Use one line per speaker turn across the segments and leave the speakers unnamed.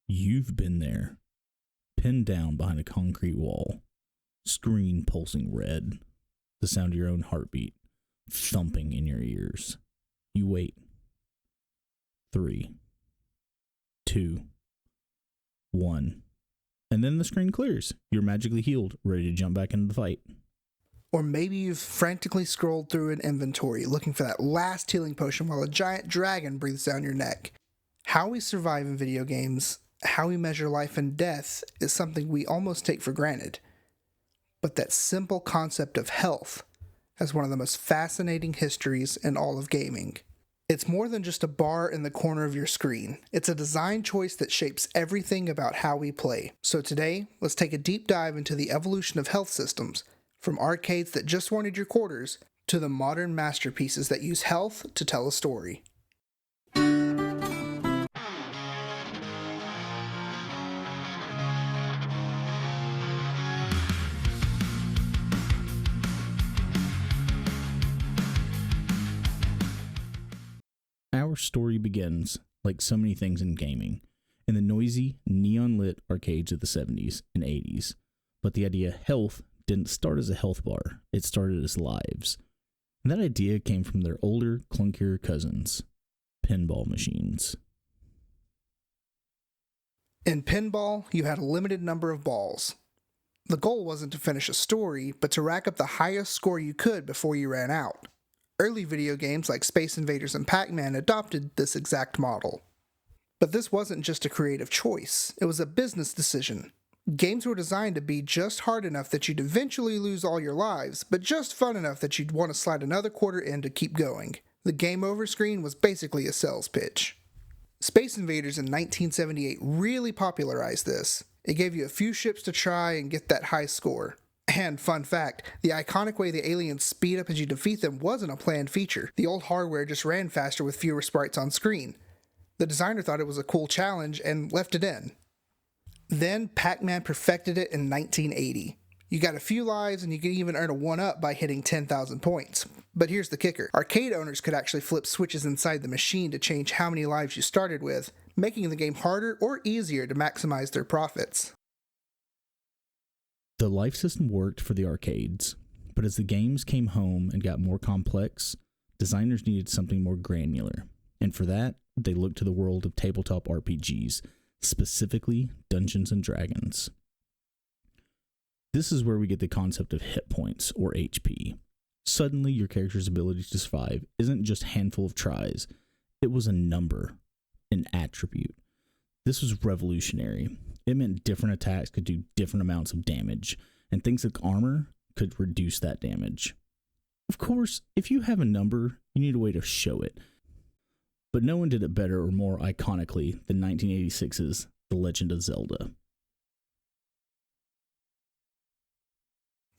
You've been there, pinned down behind a concrete wall, screen pulsing red, the sound of your own heartbeat thumping in your ears. You wait. 3, 2, 1. And then the screen clears. You're magically healed, ready to jump back into the fight.
Or maybe you've frantically scrolled through an inventory looking for that last healing potion while a giant dragon breathes down your neck. How we survive in video games, how we measure life and death, is something we almost take for granted. But that simple concept of health has one of the most fascinating histories in all of gaming. It's more than just a bar in the corner of your screen. It's a design choice that shapes everything about how we play. So today, let's take a deep dive into the evolution of health systems, from arcades that just wanted your quarters to the modern masterpieces that use health to tell a story.
Our story begins, like so many things in gaming, in the noisy, neon-lit arcades of the 70s and 80s. But the idea of health didn't start as a health bar, it started as lives. And that idea came from their older, clunkier cousins, pinball machines.
In pinball, you had a limited number of balls. The goal wasn't to finish a story, but to rack up the highest score you could before you ran out. Early video games like Space Invaders and Pac-Man adopted this exact model. But this wasn't just a creative choice, it was a business decision. Games were designed to be just hard enough that you'd eventually lose all your lives, but just fun enough that you'd want to slide another quarter in to keep going. The game over screen was basically a sales pitch. Space Invaders in 1978 really popularized this. It gave you a few ships to try and get that high score. And fun fact, the iconic way the aliens speed up as you defeat them wasn't a planned feature. The old hardware just ran faster with fewer sprites on screen. The designer thought it was a cool challenge and left it in. Then Pac-Man perfected it in 1980. You got a few lives and you could even earn a 1-up by hitting 10,000 points. But here's the kicker. Arcade owners could actually flip switches inside the machine to change how many lives you started with, making the game harder or easier to maximize their profits.
The life system worked for the arcades, but as the games came home and got more complex, designers needed something more granular. And for that, they looked to the world of tabletop RPGs, specifically Dungeons and Dragons. This is where we get the concept of hit points, or HP. Suddenly, your character's ability to survive isn't just a handful of tries, it was a number, an attribute. This was revolutionary. It meant different attacks could do different amounts of damage, and things like armor could reduce that damage. Of course, if you have a number, you need a way to show it. But no one did it better or more iconically than 1986's The Legend of Zelda.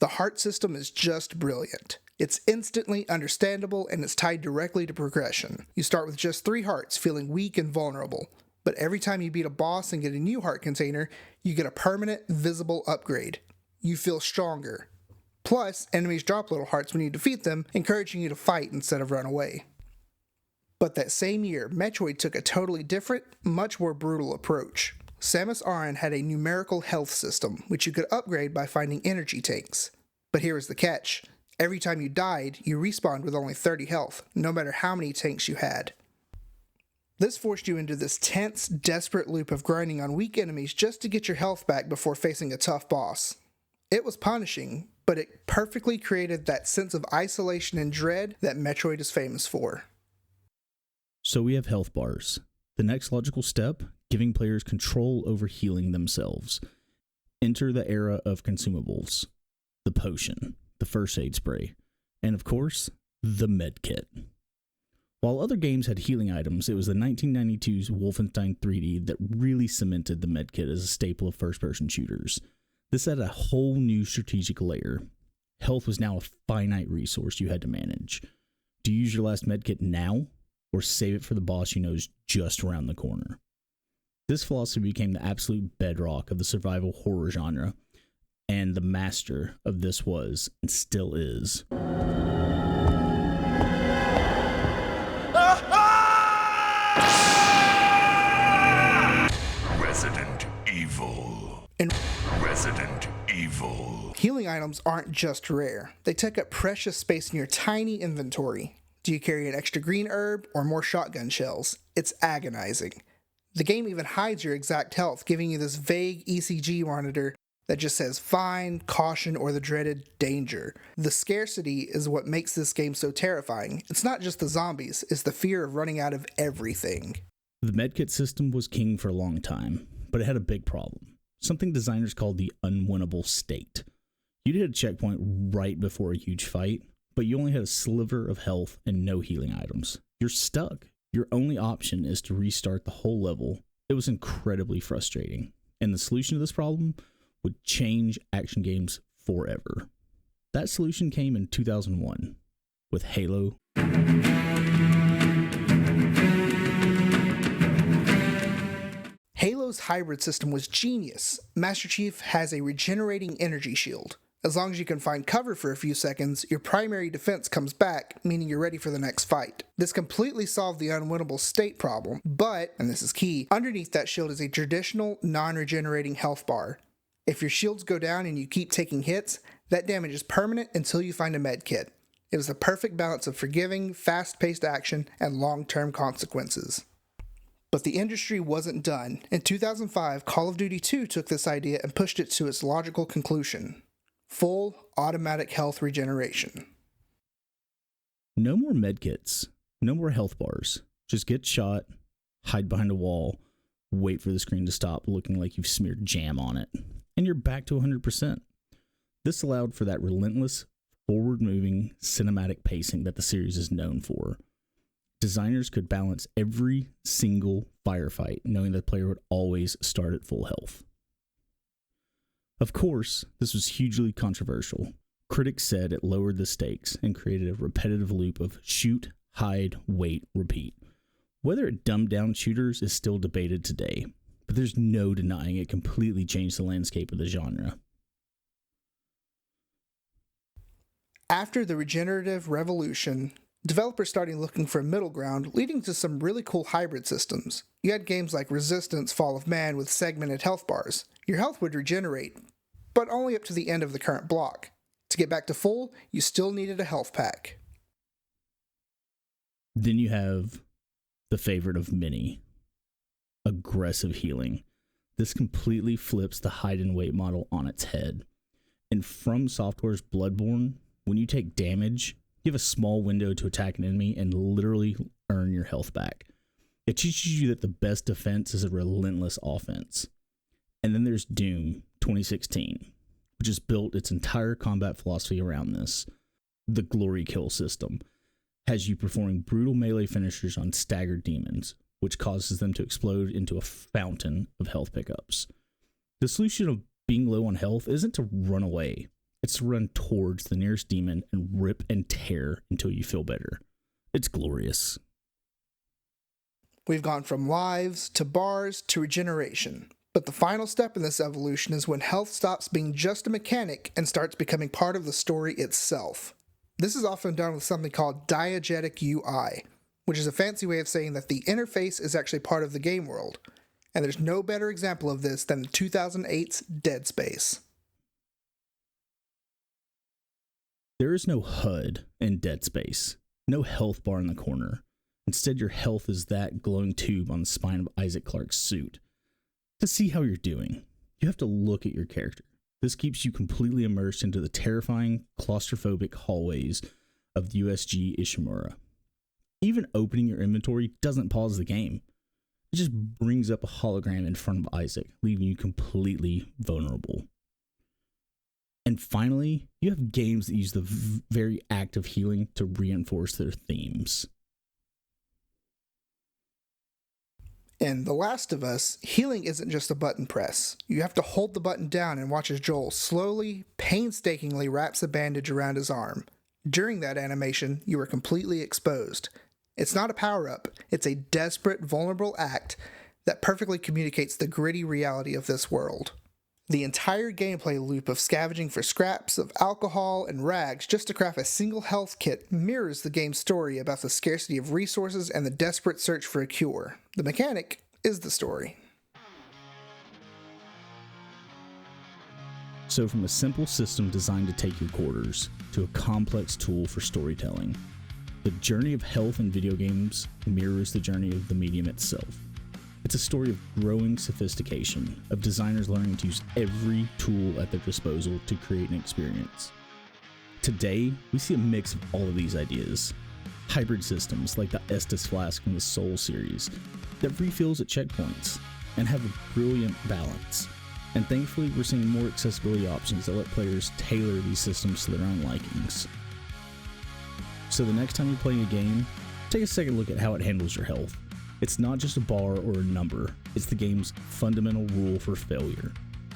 The heart system is just brilliant. It's instantly understandable and it's tied directly to progression. You start with just 3 hearts, feeling weak and vulnerable. But every time you beat a boss and get a new heart container, you get a permanent, visible upgrade. You feel stronger. Plus, enemies drop little hearts when you defeat them, encouraging you to fight instead of run away. But that same year, Metroid took a totally different, much more brutal approach. Samus Aran had a numerical health system, which you could upgrade by finding energy tanks. But here is the catch. Every time you died, you respawned with only 30 health, no matter how many tanks you had. This forced you into this tense, desperate loop of grinding on weak enemies just to get your health back before facing a tough boss. It was punishing, but it perfectly created that sense of isolation and dread that Metroid is famous for.
So we have health bars. The next logical step, giving players control over healing themselves. Enter the era of consumables. The potion, the first aid spray, and of course, the med kit. While other games had healing items, it was the 1992's Wolfenstein 3D that really cemented the medkit as a staple of first-person shooters. This added a whole new strategic layer. Health was now a finite resource you had to manage. Do you use your last medkit now, or save it for the boss you know is just around the corner? This philosophy became the absolute bedrock of the survival horror genre, and the master of this was, and still is,
Resident
Healing items aren't just rare, they take up precious space in your tiny inventory. Do you carry an extra green herb or more shotgun shells? It's agonizing. The game even hides your exact health, giving you this vague ECG monitor that just says fine, caution, or the dreaded danger. The scarcity is what makes this game so terrifying. It's not just the zombies, it's the fear of running out of everything.
The medkit system was king for a long time, but it had a big problem. Something designers called the unwinnable state. You'd hit a checkpoint right before a huge fight, but you only had a sliver of health and no healing items. You're stuck. Your only option is to restart the whole level. It was incredibly frustrating, and the solution to this problem would change action games forever. That solution came in 2001 with Halo.
Halo's hybrid system was genius. Master Chief has a regenerating energy shield. As long as you can find cover for a few seconds, your primary defense comes back, meaning you're ready for the next fight. This completely solved the unwinnable state problem, but, and this is key, underneath that shield is a traditional, non-regenerating health bar. If your shields go down and you keep taking hits, that damage is permanent until you find a med kit. It was the perfect balance of forgiving, fast-paced action, and long-term consequences. But the industry wasn't done. In 2005, Call of Duty 2 took this idea and pushed it to its logical conclusion. Full automatic health regeneration.
No more medkits, no more health bars. Just get shot, hide behind a wall, wait for the screen to stop looking like you've smeared jam on it, and you're back to 100%. This allowed for that relentless, forward-moving, cinematic pacing that the series is known for. Designers could balance every single firefight, knowing that the player would always start at full health. Of course, this was hugely controversial. Critics said it lowered the stakes and created a repetitive loop of shoot, hide, wait, repeat. Whether it dumbed down shooters is still debated today, but there's no denying it completely changed the landscape of the genre.
After the regenerative revolution, developers started looking for a middle ground, leading to some really cool hybrid systems. You had games like Resistance: Fall of Man with segmented health bars. Your health would regenerate, but only up to the end of the current block. To get back to full, you still needed a health pack.
Then you have the favorite of many, aggressive healing. This completely flips the hide and wait model on its head. In From Software's Bloodborne, when you take damage, you have a small window to attack an enemy and literally earn your health back. It teaches you that the best defense is a relentless offense. And then there's Doom 2016, which has built its entire combat philosophy around this. The Glory Kill system has you performing brutal melee finishers on staggered demons, which causes them to explode into a fountain of health pickups. The solution of being low on health isn't to run away. It's to run towards the nearest demon and rip and tear until you feel better. It's glorious.
We've gone from lives to bars to regeneration. But the final step in this evolution is when health stops being just a mechanic and starts becoming part of the story itself. This is often done with something called diegetic UI, which is a fancy way of saying that the interface is actually part of the game world. And there's no better example of this than 2008's Dead Space.
There is no HUD in Dead Space, no health bar in the corner. Instead, your health is that glowing tube on the spine of Isaac Clarke's suit. To see how you're doing, you have to look at your character. This keeps you completely immersed into the terrifying, claustrophobic hallways of the USG Ishimura. Even opening your inventory doesn't pause the game. It just brings up a hologram in front of Isaac, leaving you completely vulnerable. And finally, you have games that use the very act of healing to reinforce their themes.
In The Last of Us, healing isn't just a button press. You have to hold the button down and watch as Joel slowly, painstakingly wraps a bandage around his arm. During that animation, you are completely exposed. It's not a power-up, it's a desperate, vulnerable act that perfectly communicates the gritty reality of this world. The entire gameplay loop of scavenging for scraps of alcohol and rags just to craft a single health kit mirrors the game's story about the scarcity of resources and the desperate search for a cure. The mechanic is the story.
So from a simple system designed to take your quarters to a complex tool for storytelling, the journey of health in video games mirrors the journey of the medium itself. It's a story of growing sophistication, of designers learning to use every tool at their disposal to create an experience. Today, we see a mix of all of these ideas. Hybrid systems like the Estus Flask from the Soul series that refills at checkpoints and have a brilliant balance. And thankfully, we're seeing more accessibility options that let players tailor these systems to their own likings. So the next time you play a game, take a second look at how it handles your health. It's not just a bar or a number, it's the game's fundamental rule for failure.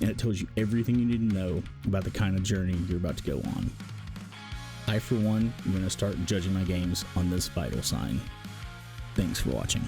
And it tells you everything you need to know about the kind of journey you're about to go on. I, for one, am going to start judging my games on this vital sign. Thanks for watching.